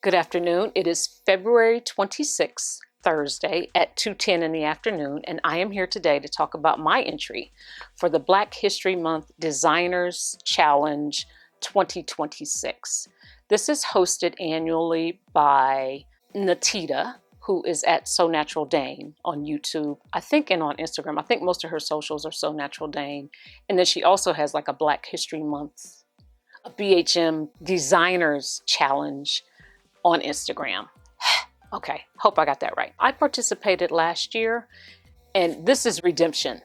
Good afternoon. It is February 26th, Thursday at 2:10 in the afternoon, and I am here today to talk about my entry for the Black History Month Designers Challenge 2026. This is hosted annually by Natita, who is at So Natural Dane on YouTube, I think, and on Instagram. I think most of her socials are So Natural Dane. And then she also has like a Black History Month, a BHM Designers Challenge on Instagram. Okay, hope I got that right. I participated last year, and this is redemption.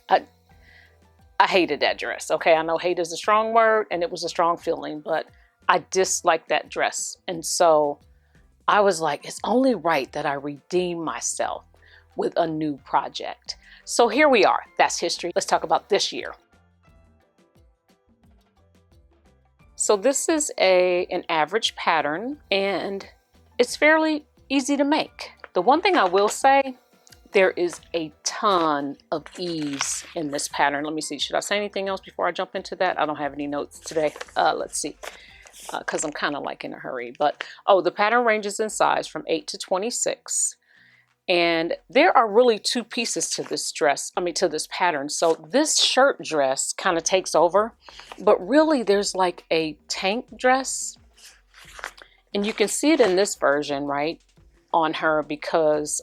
I hated that dress. Okay, I know hate is a strong word, and it was a strong feeling, but I disliked that dress. And so I was like, it's only right that I redeem myself with a new project. So here we are. That's history. Let's talk about this year. So this is an average pattern, and it's fairly easy to make. The one thing I will say, there is a ton of ease in this pattern. Let me see, should I say anything else before I jump into that? I don't have any notes today. Let's see, because I'm kind of like in a hurry. But, the pattern ranges in size from 8 to 26. And there are really two pieces to this to this pattern. So this shirt dress kind of takes over, but really there's like a tank dress. And you can see it in this version, right, on her, because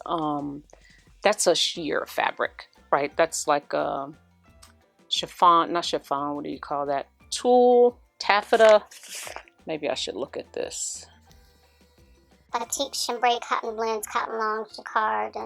that's a sheer fabric, right? That's like a chiffon, not chiffon, what do you call that? Tulle, taffeta. Maybe I should look at this. Batik, chambray, cotton blends, cotton long, jacquard,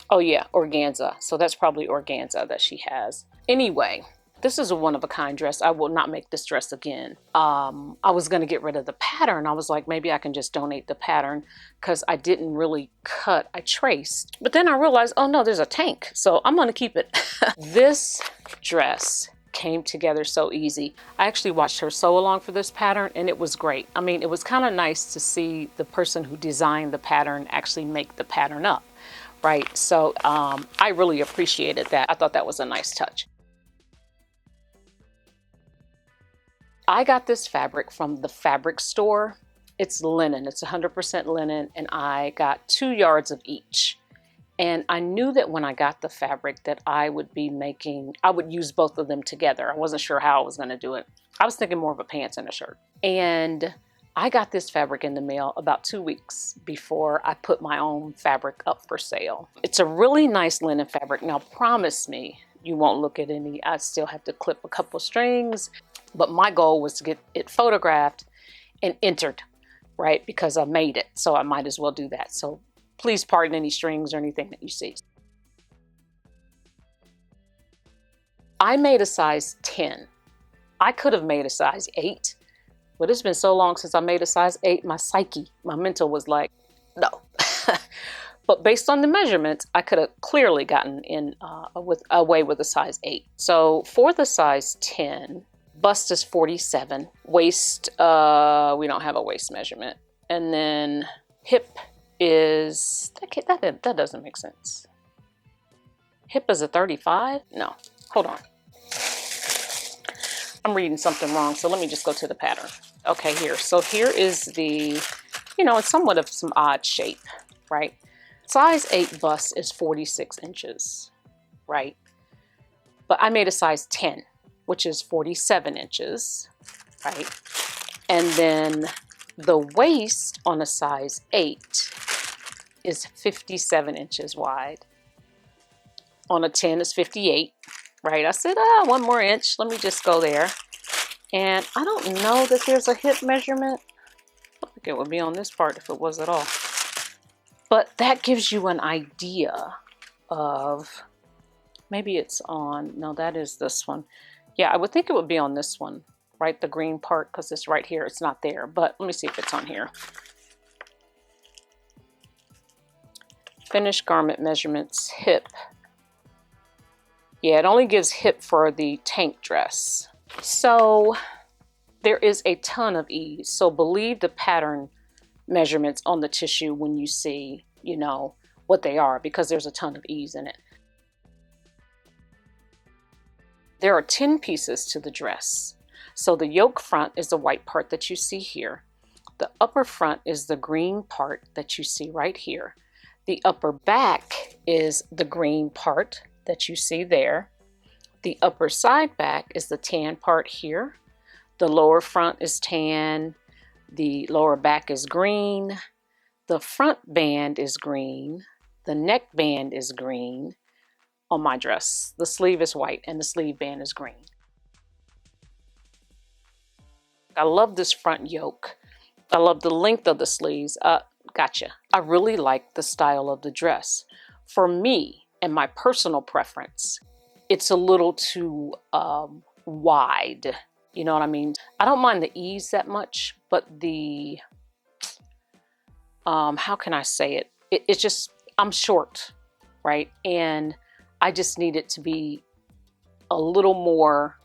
Oh yeah, organza. So that's probably organza that she has. Anyway, this is a one-of-a-kind dress. I will not make this dress again. I was going to get rid of the pattern. I was like, maybe I can just donate the pattern, because I didn't really cut. I traced. But then I realized, oh no, there's a tank. So I'm going to keep it. This dress came together so easy. I actually watched her sew along for this pattern, and it was great. I mean, it was kind of nice to see the person who designed the pattern actually make the pattern up, right? So I really appreciated that. I thought that was a nice touch. I got this fabric from the fabric store. It's linen. It's 100% linen, and I got 2 yards of each. And I knew that when I got the fabric that I would use both of them together. I wasn't sure how I was going to do it. I was thinking more of a pants and a shirt. And I got this fabric in the mail about 2 weeks before I put my own fabric up for sale. It's a really nice linen fabric. Now, promise me you won't look at any. I still have to clip a couple strings, but my goal was to get it photographed and entered, right? Because I made it, so I might as well do that. So please pardon any strings or anything that you see. I made a size 10. I could have made a size 8, but it's been so long since I made a size 8, my mental was like, no. But based on the measurements, I could have clearly gotten away with a size 8. So for the size 10, bust is 47. Waist, we don't have a waist measurement. And then hip is, that doesn't make sense. Hip is a 35? No, hold on. I'm reading something wrong, so let me just go to the pattern. Okay, here. So here is the, it's somewhat of some odd shape, right? Size 8 bust is 46 inches, right? But I made a size 10, which is 47 inches, right? And then the waist on a size 8 is 57 inches wide. On a 10 is 58, right? I said, 1 more inch. Let me just go there. And I don't know that there's a hip measurement. I think it would be on this part if it was at all. But that gives you an idea of, maybe it's on, no, that is this one. Yeah, I would think it would be on this one, right? The green part, because it's right here. It's not there, but let me see if it's on here. Finished garment measurements, hip. Yeah, it only gives hip for the tank dress. So there is a ton of ease. So believe the pattern measurements on the tissue when you see, what they are, because there's a ton of ease in it. There are 10 pieces to the dress. So the yoke front is the white part that you see here. The upper front is the green part that you see right here. The upper back is the green part that you see there. The upper side back is the tan part here. The lower front is tan. The lower back is green. The front band is green. The neck band is green on my dress. The sleeve is white and the sleeve band is green. I love this front yoke. I love the length of the sleeves. Gotcha. I really like the style of the dress. For me and my personal preference, it's a little too wide. You know what I mean? I don't mind the ease that much, but the, how can I say it? It's just, I'm short, right? And I just need it to be a little more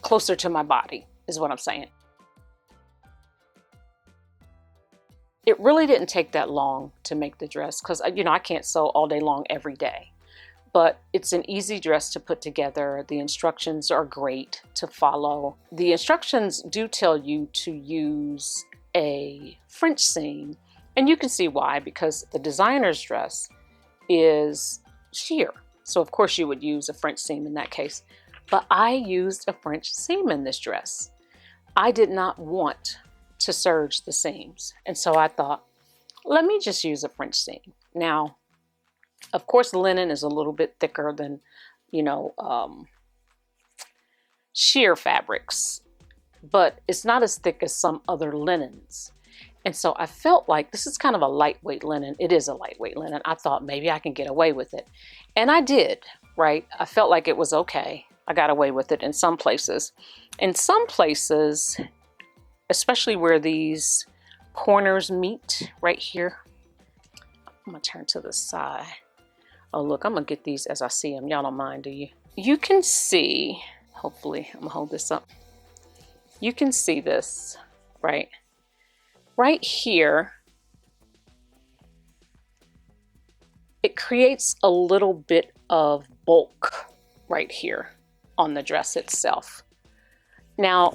closer to my body, is what I'm saying. It really didn't take that long to make the dress because, you know, I can't sew all day long every day. But it's an easy dress to put together. The instructions are great to follow. The instructions do tell you to use a French seam, and you can see why, because the designer's dress is sheer. So of course you would use a French seam in that case. But I used a French seam in this dress. I did not want to serge the seams. And so I thought, let me just use a French seam. Now, of course, linen is a little bit thicker than, you know, sheer fabrics, but it's not as thick as some other linens. And so I felt like this is kind of a lightweight linen. It is a lightweight linen. I thought maybe I can get away with it. And I did, right? I felt like it was okay. I got away with it in some places. In some places, especially where these corners meet right here. I'm gonna turn to the side. Oh, look, I'm gonna get these as I see them. Y'all don't mind, do you? You can see, hopefully, I'm gonna hold this up. You can see this, right? Right here, it creates a little bit of bulk right here on the dress itself. Now,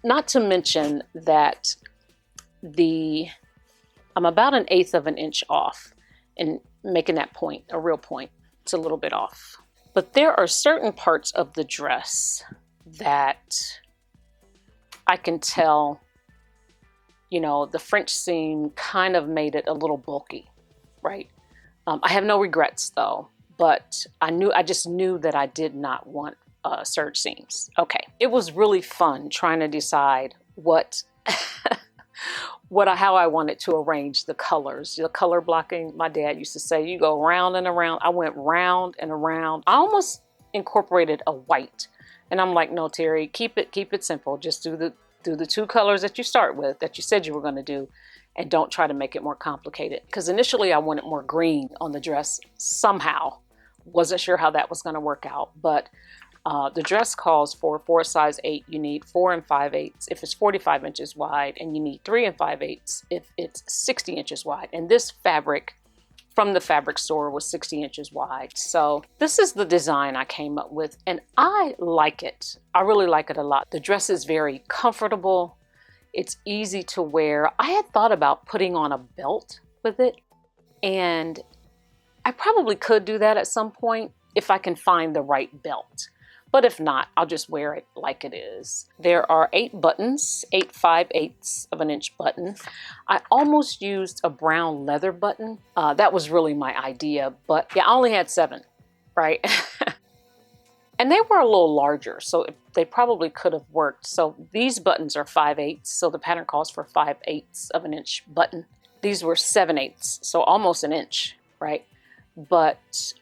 not to mention that I'm about 1/8 of an inch off in making that point, a real point. It's a little bit off. But there are certain parts of the dress that I can tell, you know, the French seam kind of made it a little bulky, right? I have no regrets though, but I just knew that I did not want serge seams. Okay, it was really fun trying to decide what, how I wanted to arrange the colors. The color blocking, my dad used to say, you go round and around. I went round and around. I almost incorporated a white, and I'm like, no, Terry, keep it simple. Just do the 2 colors that you start with, that you said you were going to do, and don't try to make it more complicated. Because initially I wanted more green on the dress somehow. Wasn't sure how that was going to work out, but the dress calls for a size 8, you need 4 5/8 if it's 45 inches wide, and you need 3 5/8 if it's 60 inches wide. And this fabric from the fabric store was 60 inches wide. So this is the design I came up with, and I like it. I really like it a lot. The dress is very comfortable. It's easy to wear. I had thought about putting on a belt with it, and I probably could do that at some point if I can find the right belt. But if not, I'll just wear it like it is. There are 8 buttons, 8 5/8 of an inch button. I almost used a brown leather button. That was really my idea, but yeah, I only had 7, right? And they were a little larger, so they probably could have worked. So these buttons are 5/8, so the pattern calls for 5/8 of an inch button. These were 7/8, so almost an inch, right? But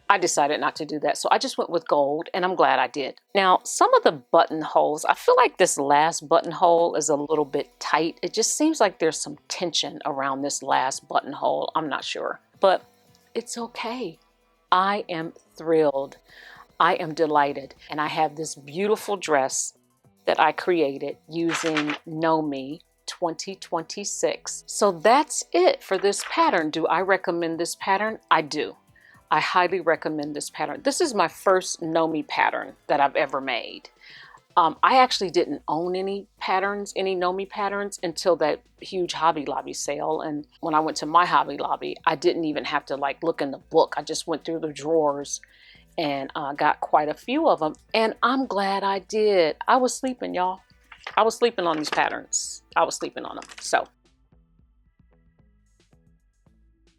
I decided not to do that, so I just went with gold, and I'm glad I did. Now, some of the buttonholes, I feel like this last buttonhole is a little bit tight. It just seems like there's some tension around this last buttonhole. I'm not sure, but it's okay. I am thrilled. I am delighted, and I have this beautiful dress that I created using Know Me 2026. So that's it for this pattern. Do I recommend this pattern? I do. I highly recommend this pattern. This is my first Nomi pattern that I've ever made. I actually didn't own any Nomi patterns until that huge Hobby Lobby sale. And when I went to my Hobby Lobby, I didn't even have to like look in the book. I just went through the drawers and got quite a few of them. And I'm glad I did. I was sleeping, y'all. I was sleeping on these patterns. I was sleeping on them. So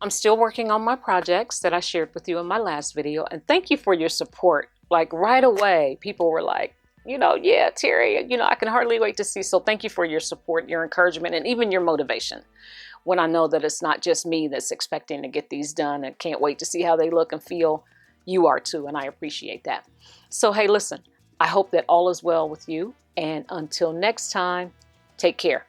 I'm still working on my projects that I shared with you in my last video. And thank you for your support. Like right away, people were like, yeah, Terry, I can hardly wait to see. So thank you for your support, your encouragement, and even your motivation. When I know that it's not just me that's expecting to get these done and can't wait to see how they look and feel, you are too, and I appreciate that. So hey, listen, I hope that all is well with you. And until next time, take care.